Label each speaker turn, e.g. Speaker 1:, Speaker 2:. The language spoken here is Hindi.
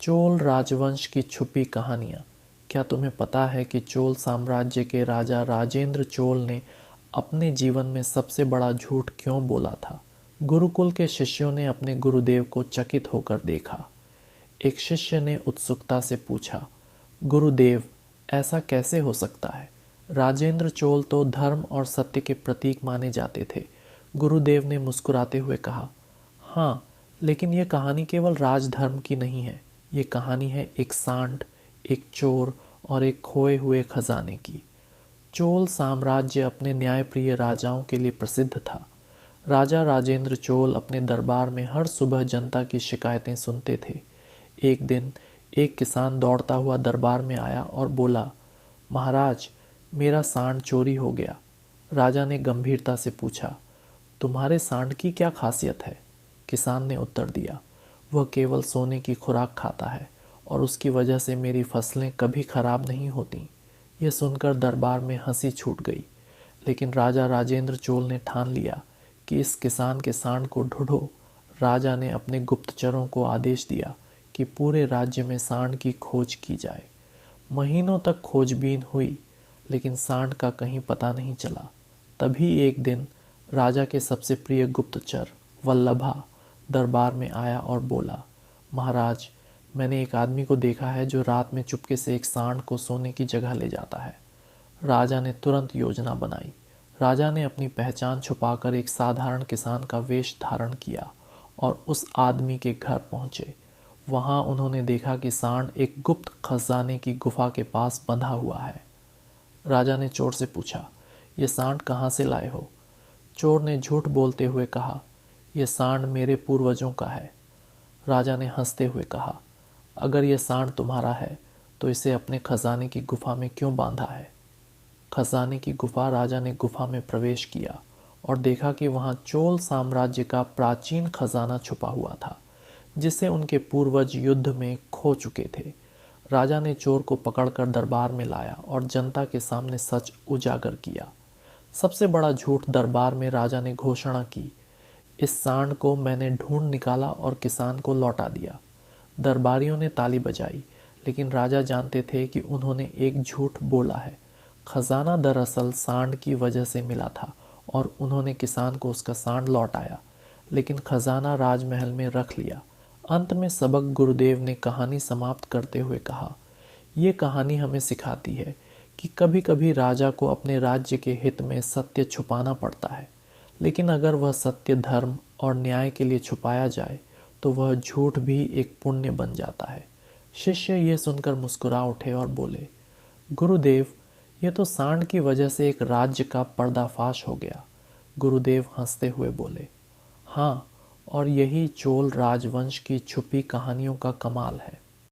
Speaker 1: चोल राजवंश की छुपी कहानियाँ। क्या तुम्हें पता है कि चोल साम्राज्य के राजा राजेंद्र चोल ने अपने जीवन में सबसे बड़ा झूठ क्यों बोला था? गुरुकुल के शिष्यों ने अपने गुरुदेव को चकित होकर देखा। एक शिष्य ने उत्सुकता से पूछा, गुरुदेव, ऐसा कैसे हो सकता है? राजेंद्र चोल तो धर्म और सत्य के प्रतीक माने जाते थे। गुरुदेव ने मुस्कुराते हुए कहा, हाँ, लेकिन यह कहानी केवल राजधर्म की नहीं है। ये कहानी है एक सांड, एक चोर और एक खोए हुए खजाने की। चोल साम्राज्य अपने न्यायप्रिय राजाओं के लिए प्रसिद्ध था। राजा राजेंद्र चोल अपने दरबार में हर सुबह जनता की शिकायतें सुनते थे। एक दिन एक किसान दौड़ता हुआ दरबार में आया और बोला, महाराज, मेरा सांड चोरी हो गया। राजा ने गंभीरता से पूछा, तुम्हारे सांड की क्या खासियत है? किसान ने उत्तर दिया, वह केवल सोने की खुराक खाता है और उसकी वजह से मेरी फसलें कभी खराब नहीं होती। यह सुनकर दरबार में हंसी छूट गई। लेकिन राजा राजेंद्र चोल ने ठान लिया कि इस किसान के सांड को ढूंढो। राजा ने अपने गुप्तचरों को आदेश दिया कि पूरे राज्य में सांड की खोज की जाए। महीनों तक खोजबीन हुई, लेकिन सांड का कहीं पता नहीं चला। तभी एक दिन राजा के सबसे प्रिय गुप्तचर वल्लभा दरबार में आया और बोला, महाराज, मैंने एक आदमी को देखा है जो रात में चुपके से एक सांड को सोने की जगह ले जाता है। राजा ने तुरंत योजना बनाई। राजा ने अपनी पहचान छुपाकर एक साधारण किसान का वेश धारण किया और उस आदमी के घर पहुंचे। वहां उन्होंने देखा कि सांड एक गुप्त खजाने की गुफा के पास बंधा हुआ है। राजा ने चोर से पूछा, ये सांड कहाँ से लाए हो? चोर ने झूठ बोलते हुए कहा, यह सांड मेरे पूर्वजों का है। राजा ने हंसते हुए कहा, अगर यह सांड तुम्हारा है तो इसे अपने खजाने की गुफा में क्यों बांधा है? खजाने की गुफा। राजा ने गुफा में प्रवेश किया और देखा कि वहां चोल साम्राज्य का प्राचीन खजाना छुपा हुआ था, जिसे उनके पूर्वज युद्ध में खो चुके थे। राजा ने चोर को पकड़कर दरबार में लाया और जनता के सामने सच उजागर किया। सबसे बड़ा झूठ दरबार में राजा ने घोषणा की, इस सांड को मैंने ढूंढ निकाला और किसान को लौटा दिया। दरबारियों ने ताली बजाई, लेकिन राजा जानते थे कि उन्होंने एक झूठ बोला है। खजाना दरअसल सांड की वजह से मिला था और उन्होंने किसान को उसका सांड लौटाया, लेकिन खजाना राजमहल में रख लिया। अंत में सबक गुरुदेव ने कहानी समाप्त करते हुए कहा, ये कहानी हमें सिखाती है कि कभी कभी राजा को अपने राज्य के हित में सत्य छुपाना पड़ता है, लेकिन अगर वह सत्य धर्म और न्याय के लिए छुपाया जाए तो वह झूठ भी एक पुण्य बन जाता है। शिष्य ये सुनकर मुस्कुरा उठे और बोले, गुरुदेव, ये तो सांड की वजह से एक राज्य का पर्दाफाश हो गया। गुरुदेव हंसते हुए बोले, हाँ, और यही चोल राजवंश की छुपी कहानियों का कमाल है।